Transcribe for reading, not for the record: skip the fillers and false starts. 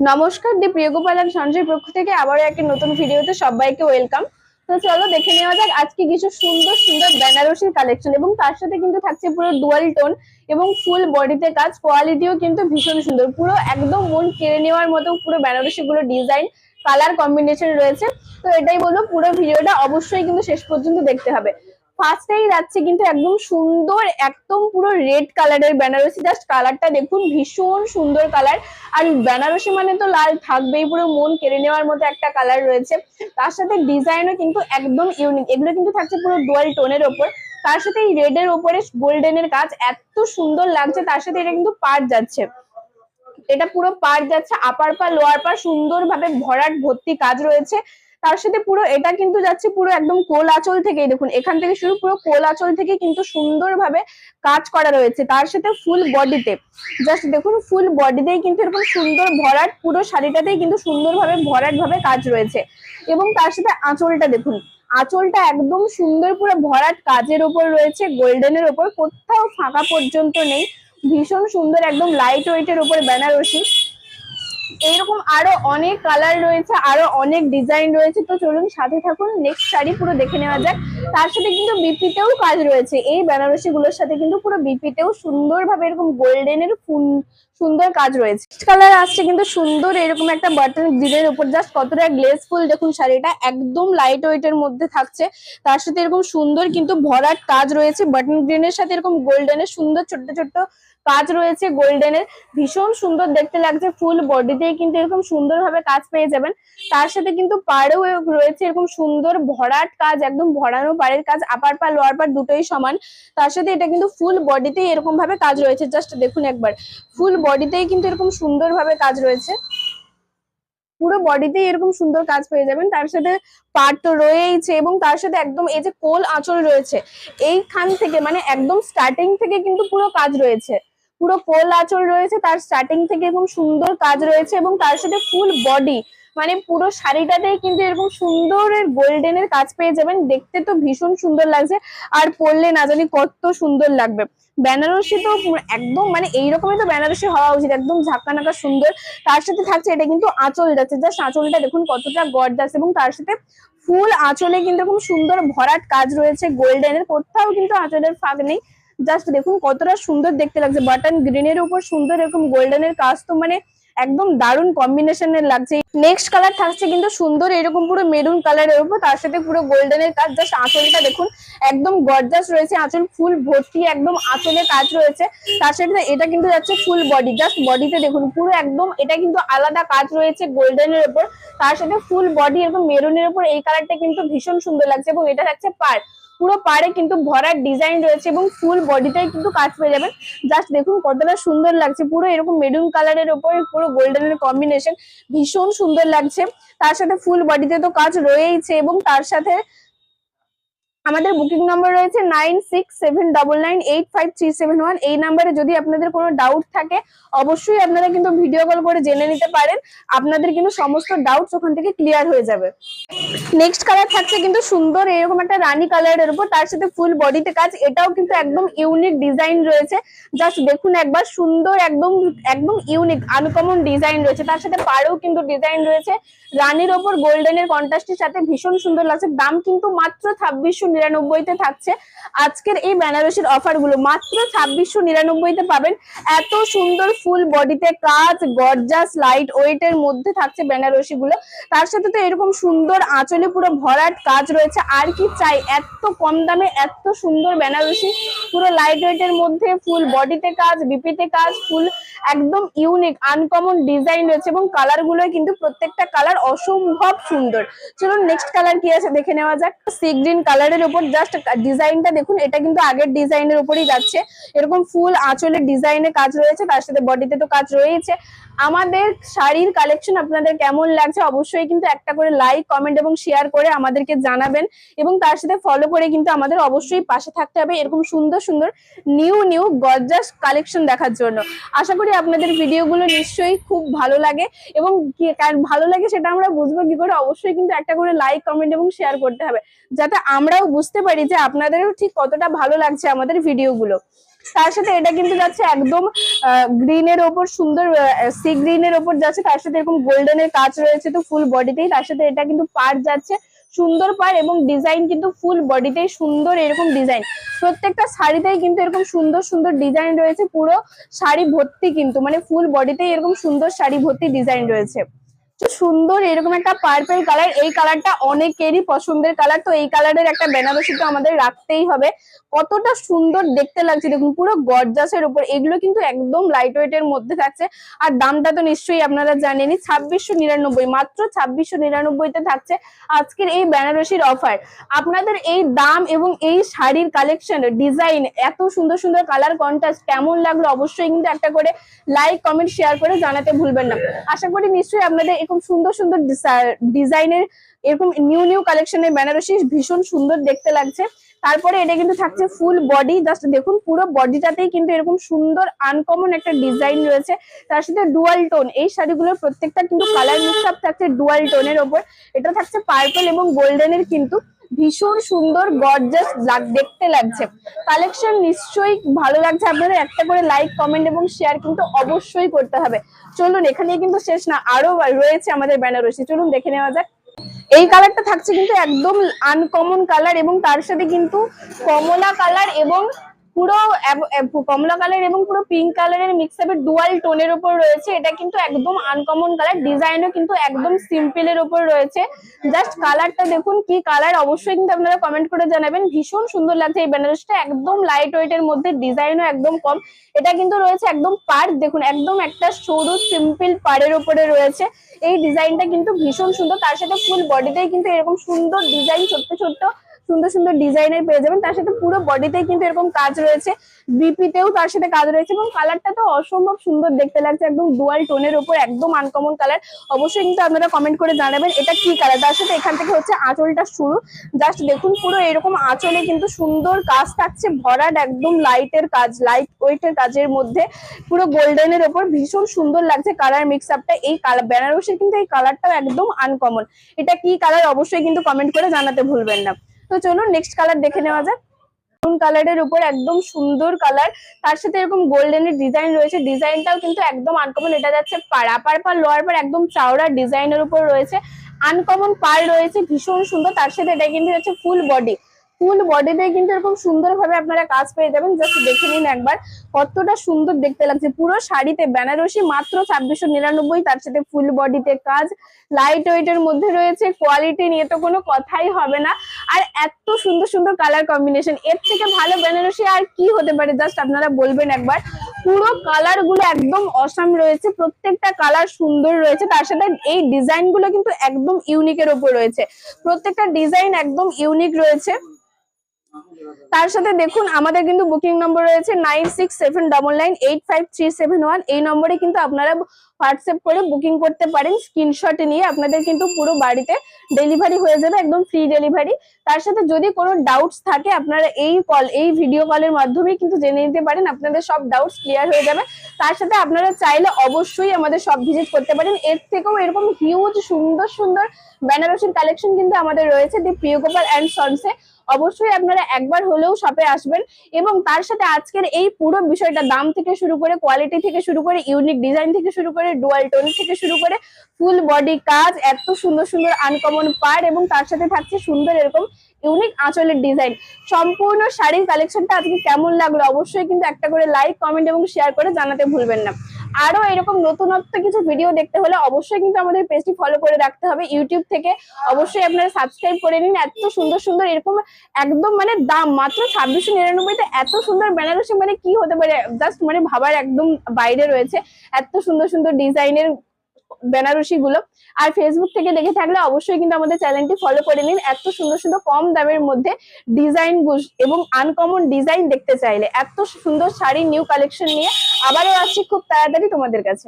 নমস্কার, দি প্রিয়গোপাল আর সঞ্জয় পক্ষ থেকে আবারও একটা নতুন ভিডিওতে সবাইকে ওয়েলকাম। তো চলো দেখে নেওয়া যাক আজকে কিছু সুন্দর সুন্দর বেনারসির কালেকশন, এবং তার সাথে কিন্তু থাকছে পুরো ডুয়াল টোন এবং ফুল বডিতে কাজ, কোয়ালিটিও কিন্তু ভীষণ সুন্দর, পুরো একদম মন কেড়ে নেওয়ার মতো পুরো বেনারসি গুলো ডিজাইন কালার কম্বিনেশন রয়েছে। তো এটাই বলবো, পুরো ভিডিওটা অবশ্যই কিন্তু শেষ পর্যন্ত দেখতে হবে। ফার্স্টেই যাচ্ছে কিন্তু একদম সুন্দর, একদম পুরো রেড কালারের বেনারসি, জাস্ট কালারটা দেখুন, ভীষণ সুন্দর কালার। আর বেনারসি মানে তো লাল থাকবেই, পুরো মন কেড়ে নেওয়ার মতো একটা কালার রয়েছে। তার সাথে ডিজাইনও কিন্তু একদম ইউনিক, এগুলো কিন্তু থাকছে পুরো ডুয়াল টোনের ওপর। তার সাথে এই রেড এর ওপরে গোল্ডেনের কাজ এত সুন্দর লাগছে। তার সাথে এটা কিন্তু পাড় যাচ্ছে, এটা পুরো পাড় যাচ্ছে, আপার পা লোয়ার পা সুন্দরভাবে ভরাট ভর্তি কাজ রয়েছে। তার সাথে পুরো এটা কিন্তু যাচ্ছে পুরো একদম কোল আঁচল থেকে, দেখুন এখান থেকে শুরু, পুরো কোল আঁচল থেকে কিন্তু সুন্দরভাবে কাজ করা রয়েছে। তার সাথে ফুল বডিতে, জাস্ট দেখুন ফুল বডিতেই কিন্তু এরকম সুন্দর ভরাট, পুরো শাড়িটাতেই কিন্তু সুন্দরভাবে ভরাট ভাবে কাজ রয়েছে। এবং তার সাথে আঁচলটা দেখুন, আঁচলটা একদম সুন্দর পুরো ভরাট কাজের উপর রয়েছে, গোল্ডেনের উপর, কোথাও ফাঁকা পর্যন্ত নেই। ভীষণ সুন্দর, একদম লাইট ওয়েটের উপর বেনারসি। এইরকম আরো অনেক কালার রয়েছে, আরো অনেক ডিজাইন রয়েছে। তো চলুন সাথে থাকুন, নেক্সট শাড়ি পুরো দেখে নেওয়া যাক। তার সাথে কিন্তু বিপিতেও কাজ রয়েছে, এই বেনারসি গুলোর সাথে কিন্তু পুরো বিপিতেও সুন্দরভাবে এরকম গোল্ডেনের ফুল সুন্দর কাজ রয়েছে। কালার আসছে কিন্তু সুন্দর এরকম একটা বাটন গ্রিনের উপর, জাস্ট কতটা গ্লেসফুল দেখুন, শাড়িটা একদম লাইট ওয়েটের মধ্যে থাকছে। তার সাথে এরকম সুন্দর কিন্তু ভরাট কাজ রয়েছে, বাটন গ্রিনের সাথে এরকম গোল্ডেনের সুন্দর ছোট্ট ছোট্ট কাজ রয়েছে গোল্ডেনের, ভীষণ সুন্দর দেখতে লাগছে। ফুল বডিতেই কিন্তু এরকম সুন্দরভাবে কাজ পেয়ে যাবেন। তার সাথে কিন্তু পাড়েও রয়েছে এরকম সুন্দর ভরাট কাজ, একদম ভরানো পাড়ের কাজ, আপার পা লোয়ার পা দুটোই সমান। তার সাথে এটা কিন্তু ফুল বডিতেই এরকম ভাবে কাজ রয়েছে, জাস্ট দেখুন একবার, ফুল বডিতেই কিন্তু এরকম সুন্দরভাবে কাজ রয়েছে, পুরো বডিতেই এরকম সুন্দর কাজ পেয়ে যাবেন। তার সাথে পাট তো রয়েইছে, এবং তার সাথে একদম এই যে কোল আঁচল রয়েছে, এইখান থেকে মানে একদম স্টার্টিং থেকে কিন্তু পুরো কাজ রয়েছে, পুরো কোল আঁচল রয়েছে, তার স্টার্টিং থেকে এরকম সুন্দর কাজ রয়েছে। এবং তার সাথে ফুল বডি মানে পুরো শাড়িটাতে কিন্তু এরকম সুন্দর গোল্ডেনের কাজ পেয়ে যাবেন। দেখতে তো ভীষণ সুন্দর লাগছে, আর পরলে না জানি কত সুন্দর লাগবে। বেনারসি তো একদম মানে এইরকমই তো বেনারসি হওয়া উচিত, একদম ঝাঁকানাকা সুন্দর। তার সাথে থাকছে এটা কিন্তু আঁচল যাচ্ছে, জাস্ট আঁচলটা দেখুন কতটা গর্জাস, এবং তার সাথে ফুল আঁচলে কিন্তু এরকম সুন্দর ভরাট কাজ রয়েছে গোল্ডেনের, কোথাও কিন্তু আঁচলের ফাঁক নেই। জাস্ট দেখুন কতটা সুন্দর দেখতে লাগছে, বাটন গ্রিনের উপর সুন্দর এরকম গোল্ডেনের কাজ, তো মানে একদম দারুণ কম্বিনেশনের লাগছে। নেক্সট কালার থাকছে কিন্তু সুন্দর এরকম পুরো মেরুন কালারের উপর, তার সাথে পুরো গোল্ডেনের কাজ, জাস্ট আঁচলটা দেখুন একদম গর্জাস রয়েছে, আঁচল ফুল ভর্তি একদম আঁচলে কাজ রয়েছে। তার সাথে এটা কিন্তু যাচ্ছে ফুল বডি, জাস্ট বডিতে দেখুন পুরো একদম এটা কিন্তু আলাদা কাজ রয়েছে গোল্ডেনের উপর, তার সাথে ফুল বডি এরকম মেরুনের উপর, এই কালারটা কিন্তু ভীষণ সুন্দর লাগছে। এবং এটা থাকছে পাড়, পুরো পাড়ে কিন্তু ভরার ডিজাইন রয়েছে, এবং ফুল বডিটাই কিন্তু কাজ পেয়ে যাবেন। জাস্ট দেখুন কতটা সুন্দর লাগছে, পুরো এরকম মেরুন কালারের উপর পুরো গোল্ডেনের কম্বিনেশন, ভীষণ সুন্দর লাগছে। তার সাথে ফুল বডিতে তো কাজ রয়েইছে, এবং তার সাথে আমাদের বুকিং নম্বর রয়েছে 9679985371। এই নাম্বারে যদি আপনাদের কোনো ডাউট থাকে অবশ্যই আপনারা কিন্তু ভিডিও কল করে জেনে নিতে পারেন, আপনাদের কিন্তু সমস্ত ডাউটস ওখান থেকে ক্লিয়ার হয়ে যাবে। নেক্সট কালার থাকছে কিন্তু সুন্দর এরকম একটা রানী কালারের উপর, তার সাথে ফুল বডিতে কাজ, এটাও কিন্তু একদম ইউনিক ডিজাইন রয়েছে। জাস্ট দেখুন একবার, সুন্দর একদম একদম ইউনিক আনকমন ডিজাইন রয়েছে। তার সাথে পাড়েও কিন্তু ডিজাইন রয়েছে রানীর ওপর গোল্ডেনের কন্ট্রাস্টের সাথে, ভীষণ সুন্দর লাগছে। দাম কিন্তু মাত্র 2699-তে থাকছে। আজকের এই বেনারসির অফার গুলো মাত্র 2699-তে পাবেন। এত সুন্দর ফুল বডিতে কাজ, গর্জাস লাইট ওয়েটের মধ্যে থাকছে বেনারসি গুলো। তার সাথে তো এরকম সুন্দর আঁচলে পুরো ভরাট কাজ রয়েছে, আর কি চাই, এত কম দামে এত সুন্দর বেনারসি, পুরো লাইট ওয়েটের মধ্যে ফুল বডিতে কাজ, বিপিতে কাজ, ফুল একদম ইউনিক আনকমন ডিজাইন রয়েছে, এবং কালার গুলো কিন্তু প্রত্যেকটা কালার অসম্ভব সুন্দর। চলুন নেক্সট কালার কি আছে দেখে নেওয়া যাক। সি গ্রিন কালারের উপর জাস্ট ডিজাইনটা দেখুন, এটা কিন্তু আগের ডিজাইনের উপরই যাচ্ছে, এরকম ফুল আঁচলের ডিজাইনে কাজ রয়েছে, তার সাথে বডিতে তো কাজ রয়েছে। আমাদের শাড়ির কালেকশন আপনাদের কেমন লাগছে অবশ্যই কিন্তু একটা করে লাইক, কমেন্ট এবং শেয়ার করে আমাদেরকে জানাবেন, এবং তার সাথে ফলো করে কিন্তু আমাদের অবশ্যই পাশে থাকতে হবে এরকম সুন্দর সুন্দর নিউ গর্জাস কালেকশন দেখার জন্য। আশা করি আপনাদের ভিডিওগুলো নিশ্চয়ই খুব ভালো লাগে, এবং ভালো লাগে সেটা আমরা বুঝবো কি করে, অবশ্যই কিন্তু একটা করে লাইক, কমেন্ট এবং শেয়ার করতে হবে, যাতে আমরাও বুঝতে পারি যে আপনাদেরও ঠিক কতটা ভালো লাগছে আমাদের ভিডিওগুলো। তার সাথে এটা কিন্তু যাচ্ছে একদম গ্রিনের ওপর, সুন্দর সি গ্রিনের ওপর যাচ্ছে, তার সাথে এরকম গোল্ডেনের কাজ রয়েছে তো ফুল বডিতেই। তার সাথে এটা কিন্তু পাড় যাচ্ছে, সুন্দর পাড় এবং ডিজাইন কিন্তু ফুল বডিতেই সুন্দর এরকম ডিজাইন। প্রত্যেকটা শাড়িতেই কিন্তু এরকম সুন্দর সুন্দর ডিজাইন রয়েছে, পুরো শাড়ি ভর্তি কিন্তু মানে ফুল বডিতেই এরকম সুন্দর শাড়ি ভর্তি ডিজাইন রয়েছে। সুন্দর এরকম একটা পার্পল কালার, এই কালারটা অনেকেরই পছন্দের কালার, তো এই কালারের একটা বেনারসি তো আমাদের রাখতেই হবে। কতটা সুন্দর দেখতে লাগছে দেখুন, পুরো গর্জাসের উপর। এগুলো কিন্তু একদম লাইট ওয়েট এর মধ্যে থাকছে, আর দামটা তো নিশ্চয়ই আপনারা জানেনই, 2699, মাত্র 2699-তে থাকছে আজকের এই বেনারসির অফার। আপনাদের এই দাম এবং এই শাড়ির কালেকশন, ডিজাইন, এত সুন্দর সুন্দর কালার কন্ট্রাস্ট কেমন লাগলো অবশ্যই কিন্তু একটা করে লাইক, কমেন্ট, শেয়ার করে জানাতে ভুলবেন না। আশা করি নিশ্চয়ই আপনাদের এরকম সুন্দর সুন্দর ডিজাইনের এরকম নিউ নিউ কালেকশনের বেনারসি ভীষণ সুন্দর দেখতে লাগছে। তারপরে এটা কিন্তু থাকছে ফুল বডি, জাস্ট দেখুন পুরো বডিটাতেই কিন্তু এরকম সুন্দর আনকমন একটা ডিজাইন রয়েছে। তার সাথে ডুয়াল টোন, এই শাড়িগুলোর প্রত্যেকটা কিন্তু কালার মিক্স আপ থাকছে ডুয়াল টোনের ওপর। এটা থাকছে পার্পল এবং গোল্ডেনের, কিন্তু ভীষণ সুন্দর গর্জাস দেখতে লাগছে। কালেকশন নিশ্চয়ই ভালো লাগছে আপনাদের, একটা করে লাইক, কমেন্ট এবং শেয়ার কিন্তু অবশ্যই করতে হবে। চলুন, এখানে কিন্তু শেষ না, আরো রয়েছে আমাদের বেনারসি, চলুন দেখে নেওয়া যাক। এই কালারটা থাকছে কিন্তু একদম আনকমন কালার, এবং তার সাথে কিন্তু কমলা কালার এবং পুরো কমলা কালার এবং পুরো পিঙ্ক কালারের মিক্স আপে ডুয়াল টোনের উপর রয়েছে। এটা কিন্তু একদম আনকমন কালার, ডিজাইনও কিন্তু একদম সিম্পলের উপর রয়েছে। জাস্ট কালারটা দেখুন কি কালার, অবশ্যই কিন্তু আপনারা কমেন্ট করে জানাবেন। ভীষণ সুন্দর লাগছে এই বেনারসিটা, একদম লাইট ওয়েট এর মধ্যে, ডিজাইনও একদম কম। এটা কিন্তু রয়েছে একদম পাড়, দেখুন একদম একটা সরু সিম্পল পাড়ের উপরে রয়েছে। এই ডিজাইনটা কিন্তু ভীষণ সুন্দর, তার সাথে ফুল বডিতেই কিন্তু এরকম সুন্দর ডিজাইন, ছোট্ট ছোট্ট সুন্দর সুন্দর ডিজাইনের পেয়ে যাবেন। তার সাথে পুরো বডিতেই কিন্তু এরকম কাজ রয়েছে, বিপিতেও তার সাথে কাজ রয়েছে, এবং কালারটা তো অসম্ভব সুন্দর দেখতে লাগছে, একদম ডুয়াল টোনের উপর, একদম আনকমন কালার। অবশ্যই কিন্তু আপনারা কমেন্ট করে জানাবেন এটা কি কালার। তার সাথে এখান থেকে হচ্ছে আঁচলটা শুরু, জাস্ট দেখুন পুরো এরকম আঁচলে কিন্তু সুন্দর কাজ থাকছে ভরাট, একদম লাইটের কাজ, লাইট ওয়েটের কাজের মধ্যে পুরো গোল্ডেনের ওপর। ভীষণ সুন্দর লাগছে কালার মিক্স আপটা। এই কালার বেনারসির কিন্তু এই কালারটাও একদম আনকমন। এটা কি কালার অবশ্যই কিন্তু কমেন্ট করে জানাতে ভুলবেন না। তো চলুন নেক্সট কালার দেখে নেওয়া যাক। মেরুন কালারের উপর একদম সুন্দর কালার, তার সাথে এরকম গোল্ডেনের ডিজাইন রয়েছে, ডিজাইনটাও কিন্তু একদম আনকমন। এটা যাচ্ছে আপার পার, লোয়ার পার একদম চাওড়া ডিজাইনের উপর রয়েছে, আনকমন পার রয়েছে, ভীষণ সুন্দর। তার সাথে এটা কিন্তু হচ্ছে ফুল বডি, ফুল বডিতে কিন্তু এরকম সুন্দর ভাবে আপনারা কাজ পেয়ে যাবেন। জাস্ট দেখে নিন একবার কতটা সুন্দর দেখতে লাগছে পুরো শাড়িতে বেনারসি, মাত্র 2699। তার সাথে ফুল বডিতে কাজ, লাইট ওয়েট এর মধ্যে রয়েছে, কোয়ালিটি নিয়ে তো কোনো কথাই হবে না। আর এত সুন্দর সুন্দর কালার কম্বিনেশন, এর থেকে ভালো বেনারসি আর কি হতে পারে, জাস্ট আপনারা বলবেন একবার। পুরো কালার গুলো একদম অসাম রয়েছে, প্রত্যেকটা কালার সুন্দর রয়েছে। তার সাথে এই ডিজাইন গুলো কিন্তু একদম ইউনিকের ওপর রয়েছে, প্রত্যেকটা ডিজাইন একদম ইউনিক রয়েছে। তার সাথে দেখুন আমাদের কিন্তু বুকিং নম্বর রয়েছে 9679985371। এই নম্বরে কিন্তু আপনারা হোয়াটসঅ্যাপ করে বুকিং করতে পারেন, স্ক্রিনশট নিয়ে আপনাদের কিন্তু পুরো বাড়িতে ডেলিভারি হয়ে যাবে, একদম ফ্রি ডেলিভারি। তার সাথে যদি কোনো ডাউটস থাকে আপনারা এই ভিডিও কলের মাধ্যমে কিন্তু জেনে নিতে পারেন, আপনাদের সব ডাউটস ক্লিয়ার হয়ে যাবে। তার সাথে আপনারা চাইলে অবশ্যই আমাদের শপ ভিজিট করতে পারেন। এর থেকেও এরকম হিউজ সুন্দর সুন্দর বেনারসির কালেকশন কিন্তু আমাদের রয়েছে দি প্রিয়গোপাল এন্ড সন্সে। অবশ্যই আপনারা একবার হলেও শপে আসবেন, এবং তার সাথে আজকের এই পুরো বিষয়টা, দাম থেকে শুরু করে, কোয়ালিটি থেকে শুরু করে, ইউনিক ডিজাইন থেকে শুরু করে, ডুয়াল টোন থেকে শুরু করে, ফুল বডি কাজ, এত সুন্দর সুন্দর আনকমন পার, এবং তার সাথে থাকছে সুন্দর এরকম ইউনিক আঁচলের ডিজাইন। সম্পূর্ণ শাড়ির কালেকশনটা আজকে কেমন লাগলো অবশ্যই কিন্তু একটা করে লাইক, কমেন্ট এবং শেয়ার করে জানাতে ভুলবেন না। আরো এরকম নতুনত্ব কিছু ভিডিও দেখতে হলে অবশ্যই কিন্তু আমাদের পেজটি ফলো করে রাখতে হবে ইউটিউব থেকে। অবশ্যই আপনারা সাবস্ক্রাইব করে নিন। এত সুন্দর সুন্দর এরকম একদম মানে দাম মাত্র 2699-তে এত সুন্দর বেনারসি মানে কি হতে পারে, জাস্ট মানে ভাবার একদম বাইরে রয়েছে এত সুন্দর সুন্দর ডিজাইনের বেনারসি গুলো। আর ফেসবুক থেকে দেখে থাকলে অবশ্যই কিন্তু আমাদের চ্যানেলটি ফলো করে নিন। এত সুন্দর সুন্দর কম দামের মধ্যে ডিজাইন এবং আনকমন ডিজাইন দেখতে চাইলে, এত সুন্দর শাড়ি নিউ কালেকশন নিয়ে আবারও আসছি খুব তাড়াতাড়ি তোমাদের কাছে।